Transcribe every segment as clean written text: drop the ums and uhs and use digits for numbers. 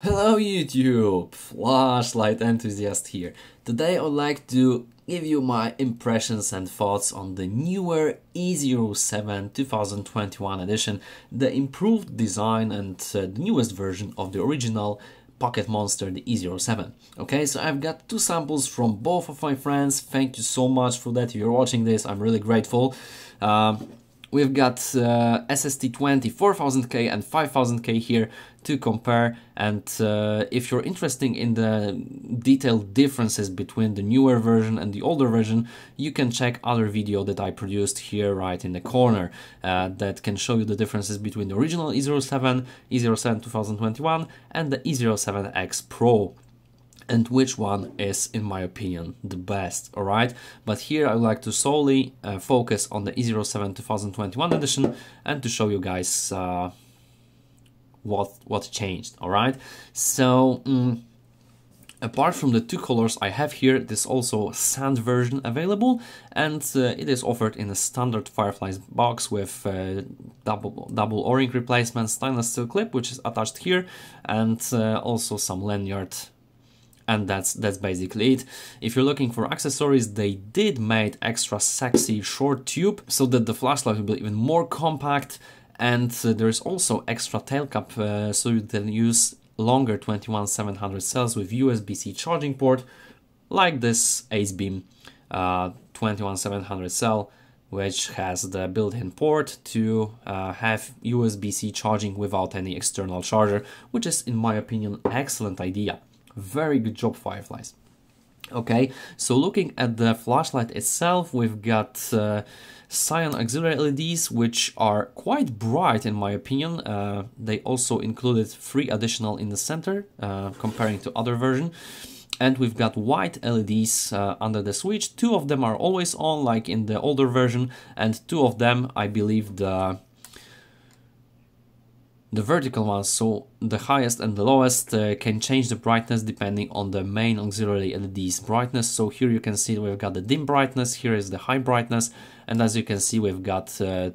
Hello YouTube, Flashlight Enthusiast here. Today I would like to give you my impressions and thoughts on the newer E07 2021 edition, the improved design and the newest version of the original Pocket Monster, the E07. Okay, so I've got two samples from both of my friends. Thank you so much for that. If you're watching this, I'm really grateful. We've got SST20 4000K and 5000K here to compare, and if you're interested in the detailed differences between the newer version and the older version, you can check other video that I produced here right in the corner that can show you the differences between the original E07, E07 2021 and the E07X Pro, and which one is, in my opinion, the best. Alright, but here I would like to solely focus on the E07 2021 edition and to show you guys what changed. Alright, so apart from the two colors I have here, there's also a sand version available, and it is offered in a standard Fireflies box with double O-ring replacement, stainless steel clip which is attached here, and also some lanyard. And that's basically it. If you're looking for accessories, they did make extra sexy short tube so that the flashlight will be even more compact, and there is also extra tail cap so you can use longer 21700 cells with USB-C charging port, like this AceBeam 21700 cell, which has the built-in port to have USB-C charging without any external charger, which is, in my opinion, excellent idea. Very good job, Fireflies. Okay, so looking at the flashlight itself, we've got cyan auxiliary LEDs, which are quite bright in my opinion. They also included 3 additional in the center, comparing to other version. And we've got white LEDs under the switch. 2 of them are always on, like in the older version, and 2 of them, I believe, the vertical ones, so the highest and the lowest, can change the brightness depending on the main auxiliary LED's brightness. So here you can see we've got the dim brightness, here is the high brightness, and as you can see we've got 2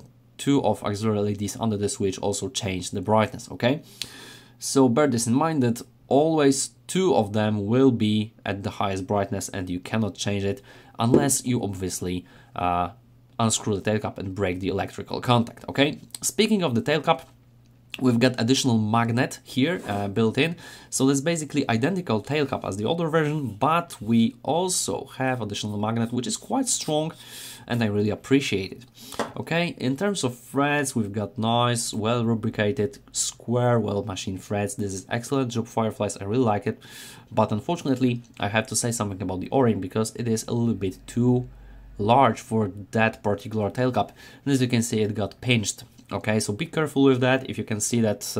of auxiliary LEDs under the switch also change the brightness. Okay, so bear this in mind that always 2 of them will be at the highest brightness and you cannot change it unless you obviously unscrew the tail cap and break the electrical contact. Okay, speaking of the tail cap, we've got additional magnet here built in, so it's basically identical tail cap as the older version, but we also have additional magnet which is quite strong and I really appreciate it. Okay, in terms of threads, we've got nice, well lubricated, square, well machined threads. This is excellent job, Fireflies, I really like it, but unfortunately I have to say something about the O-ring because it is a little bit too large for that particular tail cap, and as you can see it got pinched. Okay, so be careful with that. If you can see that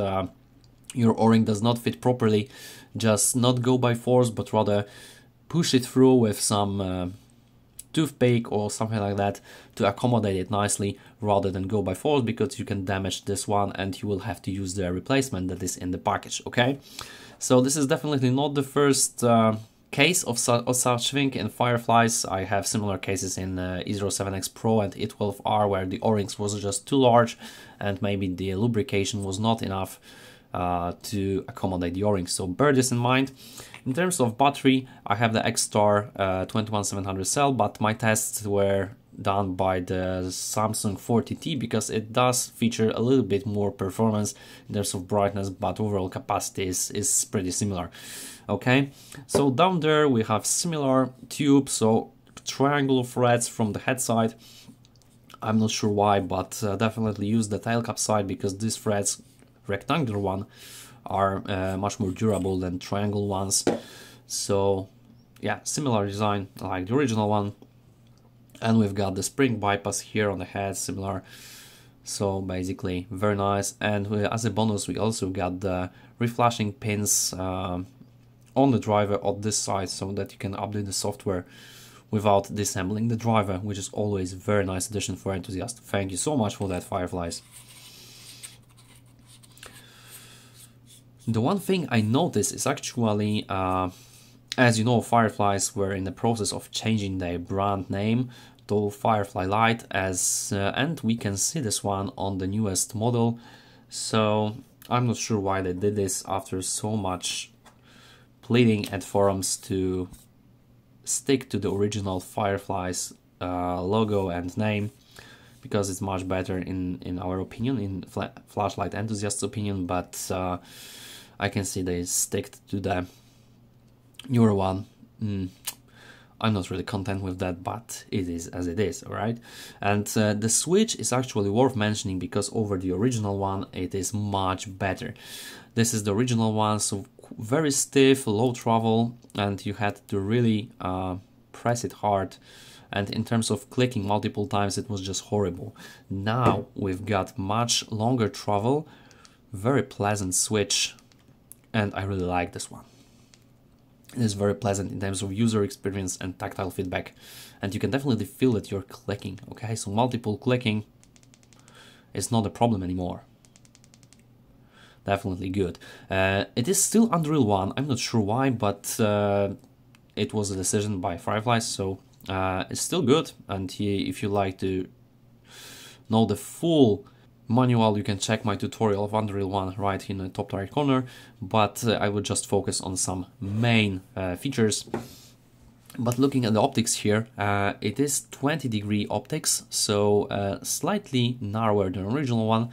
your O-ring does not fit properly, just not go by force, but rather push it through with some toothpick or something like that to accommodate it nicely, rather than go by force, because you can damage this one and you will have to use the replacement that is in the package. Okay, so this is definitely not the first case of such thing in Fireflies. I have similar cases in E07X Pro and E12R where the O-rings was just too large and maybe the lubrication was not enough to accommodate the O-rings, so bear this in mind. In terms of battery, I have the X-Star 21700 cell, but my tests were done by the Samsung 40T because it does feature a little bit more performance in terms of brightness, but overall capacity is pretty similar. Okay, so down there we have similar tube, so triangular threads from the head side. I'm not sure why, but definitely use the tail cap side because these threads, rectangular one, are much more durable than triangle ones. So yeah, similar design like the original one. And we've got the spring bypass here on the head, similar. So basically very nice. And as a bonus we also got the reflashing pins on the driver on this side, so that you can update the software without disassembling the driver, which is always a very nice addition for Enthusiast. Thank you so much for that, Fireflies. The one thing I noticed is actually, as you know, Fireflies were in the process of changing their brand name to Firefly Lite, and we can see this one on the newest model. So I'm not sure why they did this after so much pleading at forums to stick to the original Fireflies logo and name, because it's much better in our opinion, in Flashlight Enthusiast's opinion, but I can see they stick to the newer one. I'm not really content with that, but it is as it is, alright? And the switch is actually worth mentioning, because over the original one it is much better. This is the original one, so very stiff, low travel, and you had to really press it hard. And in terms of clicking multiple times, it was just horrible. Now we've got much longer travel, very pleasant switch, and I really like this one. It is very pleasant in terms of user experience and tactile feedback, and you can definitely feel that you're clicking, okay? So multiple clicking is not a problem anymore. Definitely good. It is still Anduril 1, I'm not sure why, but it was a decision by Fireflies, so it's still good. And if you like to know the full manual, you can check my tutorial of Anduril 1 right in the top right corner, but I would just focus on some main features. But looking at the optics here, it is 20-degree optics, so slightly narrower than the original one,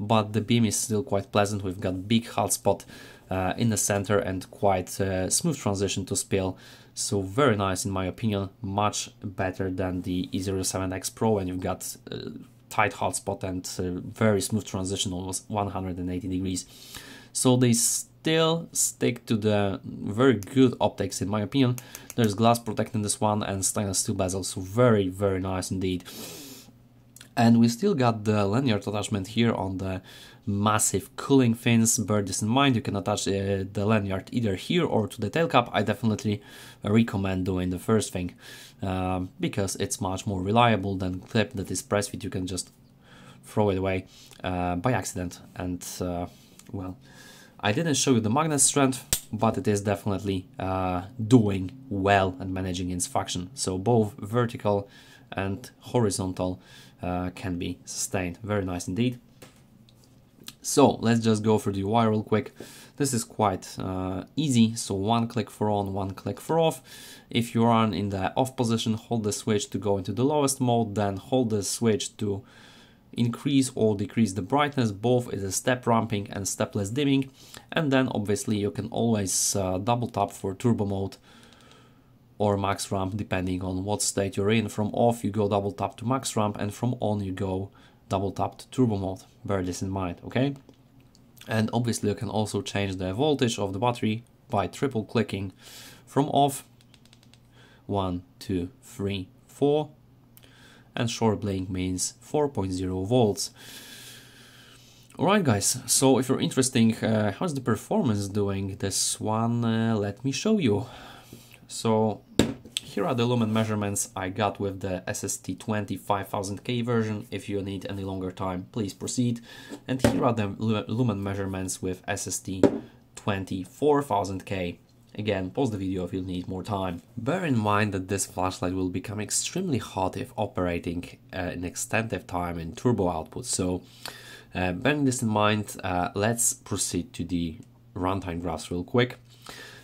but the beam is still quite pleasant. We've got big hot spot in the center and quite smooth transition to spill, so very nice in my opinion, much better than the E07X Pro, and you've got tight hotspot and very smooth transition, almost 180 degrees. So they still stick to the very good optics in my opinion. There's glass protecting this one and stainless steel bezel, so very, very nice indeed. And we still got the Lanyard attachment here on the massive cooling fins. Bear this in mind, you can attach the Lanyard either here or to the tail cap. I definitely recommend doing the first thing, because it's much more reliable than clip that is press fit. You can just throw it away by accident. And well, I didn't show you the magnet strength, but it is definitely doing well and managing its function. So both vertical and horizontal can be sustained. Very nice indeed. So let's just go through the UI real quick. This is quite easy. So one click for on, one click for off. If you are in the off position, hold the switch to go into the lowest mode, then hold the switch to increase or decrease the brightness. Both is a step ramping and stepless dimming. And then obviously you can always double tap for turbo mode or max ramp, depending on what state you're in. From off you go double tap to max ramp, and from on you go double tap to turbo mode. Bear this in mind, okay? And obviously you can also change the voltage of the battery by triple clicking from off, 1, 2, 3, 4, and short blink means 4.0 volts. Alright guys, so if you're interested, how's the performance doing this one, let me show you. So here are the Lumen measurements I got with the SST20 5000K version. If you need any longer time, please proceed. And here are the Lumen measurements with SST20 4000K. Again, pause the video if you need more time. Bear in mind that this flashlight will become extremely hot if operating an extended time in turbo output. So bearing this in mind, let's proceed to the runtime graphs real quick.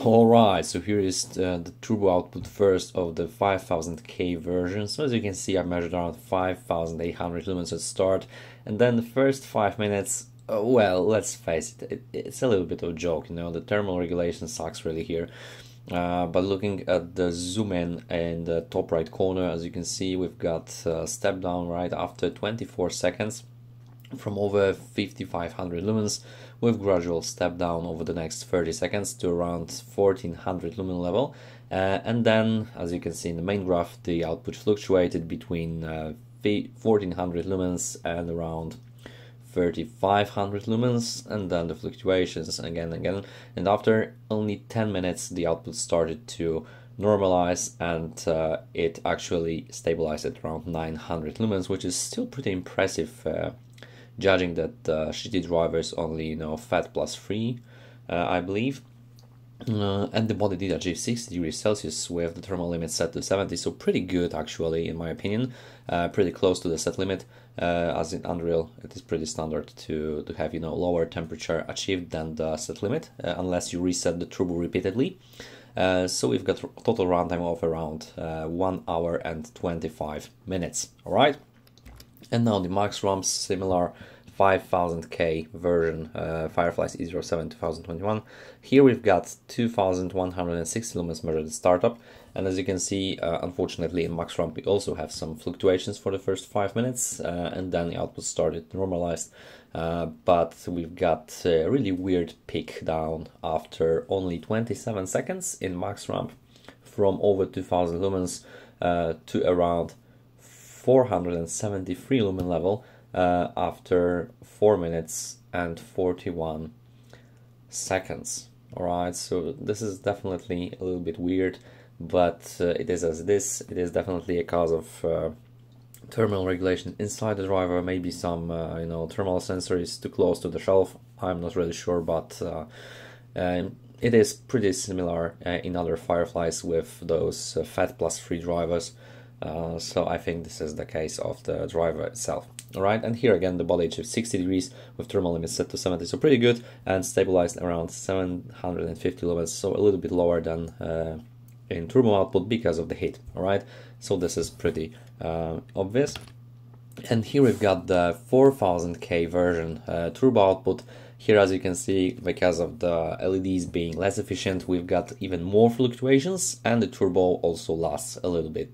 Alright, so here is the turbo output first of the 5000K version. So as you can see, I measured around 5800 lumens at start, and then the first 5 minutes, well, let's face it, it's a little bit of a joke, you know, the thermal regulation sucks really here. But looking at the zoom in the top right corner, as you can see, we've got step down right after 24 seconds from over 5500 lumens, with gradual step down over the next 30 seconds to around 1400 lumen level. And then, as you can see in the main graph, the output fluctuated between 1400 lumens and around 3500 lumens, and then the fluctuations again and again. And after only 10 minutes, the output started to normalize, and it actually stabilized at around 900 lumens, which is still pretty impressive, judging that shitty drivers only, you know, FAT +3, I believe. And the body did achieve 60 degrees Celsius with the thermal limit set to 70, so pretty good actually in my opinion, pretty close to the set limit. As in Anduril, it is pretty standard to have, you know, lower temperature achieved than the set limit, unless you reset the turbo repeatedly. So we've got total runtime of around 1 hour and 25 minutes. All right, and now the max ROM, similar 5000K version, Fireflies E07 2021. Here we've got 2160 lumens measured at startup, and as you can see, unfortunately in max ramp we also have some fluctuations for the first 5 minutes, and then the output started normalized, but we've got a really weird peak down after only 27 seconds in max ramp, from over 2000 lumens to around 473 lumen level after 4 minutes and 41 seconds. Alright, so this is definitely a little bit weird, but it is as it is. It is definitely a cause of thermal regulation inside the driver, maybe some you know, thermal sensor is too close to the shelf. I'm not really sure, but it is pretty similar in other Fireflies with those FAT+3 drivers. So I think this is the case of the driver itself. Alright, and here again the body achieved 60 degrees with thermal limit set to 70, so pretty good, and stabilized around 750 lumens, so a little bit lower than in turbo output because of the heat. Alright, so this is pretty obvious. And here we've got the 4000K version turbo output. Here, as you can see, because of the LEDs being less efficient, we've got even more fluctuations, and the turbo also lasts a little bit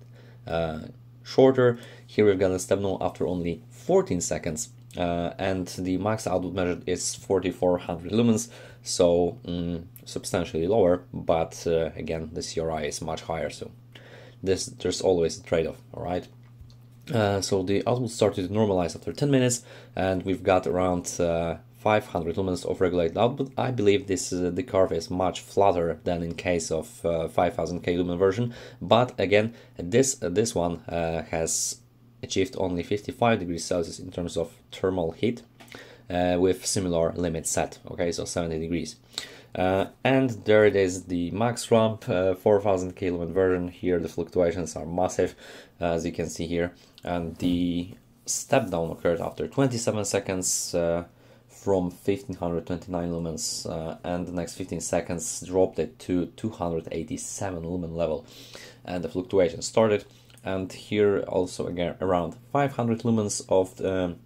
shorter. Here we've got a step down after only 14 seconds, and the max output measured is 4400 lumens, so substantially lower, but again the CRI is much higher, so there's always a trade-off. All right, so the output started to normalize after 10 minutes, and we've got around 500 lumens of regulated output. I believe this the curve is much flatter than in case of 5000K lumen version, but again this one has achieved only 55 degrees Celsius in terms of thermal heat, with similar limit set, okay, so 70 degrees. And there it is, the max ramp 4000K lumen version. Here the fluctuations are massive, as you can see here, and the step down occurred after 27 seconds from 1529 lumens, and the next 15 seconds dropped it to 287 lumen level, and the fluctuation started. And here also again around 500 lumens of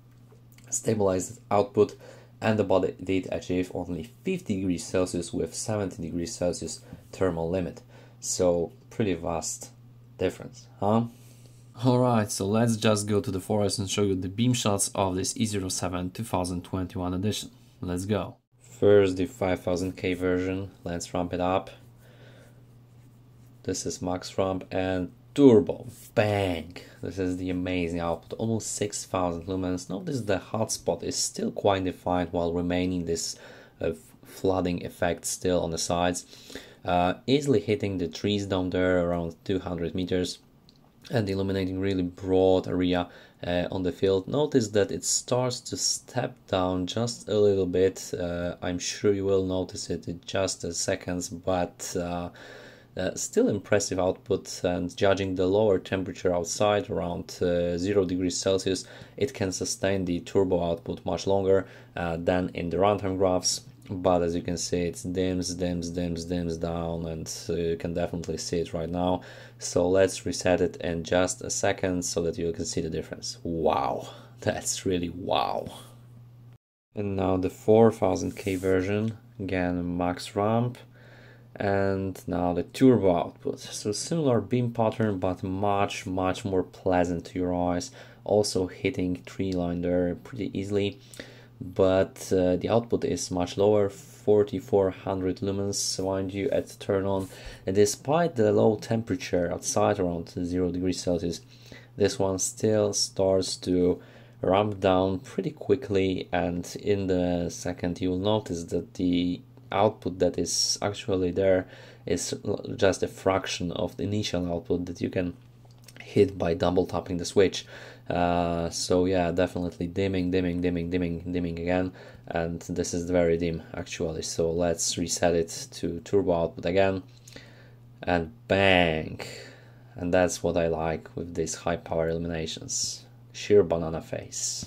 stabilized output, and the body did achieve only 50 degrees Celsius with 70 degrees Celsius thermal limit. So pretty vast difference, huh? Alright, so let's just go to the forest and show you the beam shots of this E07 2021 edition. Let's go. First the 5000K version, let's ramp it up. This is max ramp and turbo, bang! This is the amazing output, almost 6000 lumens. Notice the hotspot is still quite defined while remaining this flooding effect still on the sides. Easily hitting the trees down there around 200 meters. And illuminating really broad area on the field. Notice that it starts to step down just a little bit. I'm sure you will notice it in just a second, but still impressive output, and judging the lower temperature outside around 0 degrees Celsius, it can sustain the turbo output much longer than in the runtime graphs. But as you can see, it dims down, and you can definitely see it right now. So let's reset it in just a second so that you can see the difference. Wow, that's really wow. And now the 4000K version, again max ramp, and now the turbo output. So similar beam pattern, but much more pleasant to your eyes. Also hitting tree line there pretty easily. But the output is much lower, 4400 lumens, mind you, at turn on. And despite the low temperature outside around 0 degrees Celsius, this one still starts to ramp down pretty quickly, and in the second you will notice that the output that is actually there is just a fraction of the initial output that you can hit by double tapping the switch. So yeah, definitely dimming again, and this is very dim actually. So let's reset it to turbo output again, and bang, and that's what I like with these high power illuminations. Sheer banana face.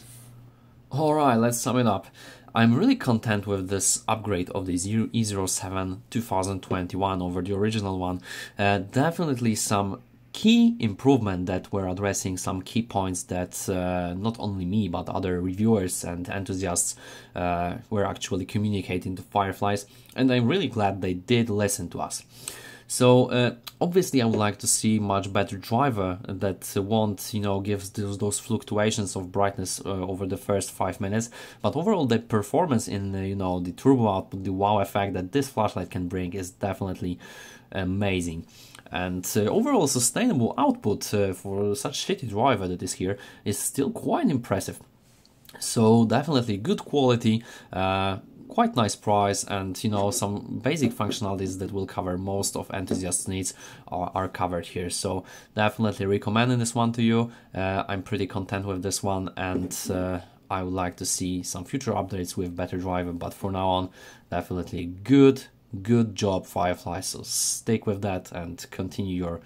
Alright, let's sum it up. I'm really content with this upgrade of the E07 2021 over the original one. Definitely some key improvement that we're addressing some key points that not only me but other reviewers and enthusiasts were actually communicating to Fireflies, and I'm really glad they did listen to us. So obviously I would like to see much better driver that won't, you know, give those fluctuations of brightness over the first 5 minutes, but overall the performance in you know, the turbo output, the wow effect that this flashlight can bring is definitely amazing. And overall sustainable output for such shitty driver that is here is still quite impressive. So definitely good quality, quite nice price, and you know, some basic functionalities that will cover most of Enthusiast's needs are covered here. So definitely recommending this one to you. I'm pretty content with this one, and I would like to see some future updates with better driver, but for now on, definitely good job Firefly. So stick with that and continue your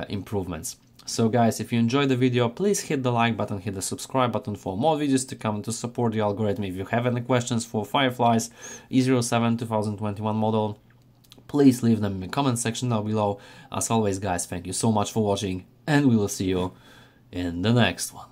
improvements. So guys, if you enjoyed the video, please hit the like button, hit the subscribe button for more videos to come to support the algorithm. If you have any questions for Fireflies E07 2021 model, please leave them in the comment section down below. As always guys, thank you so much for watching, and we will see you in the next one.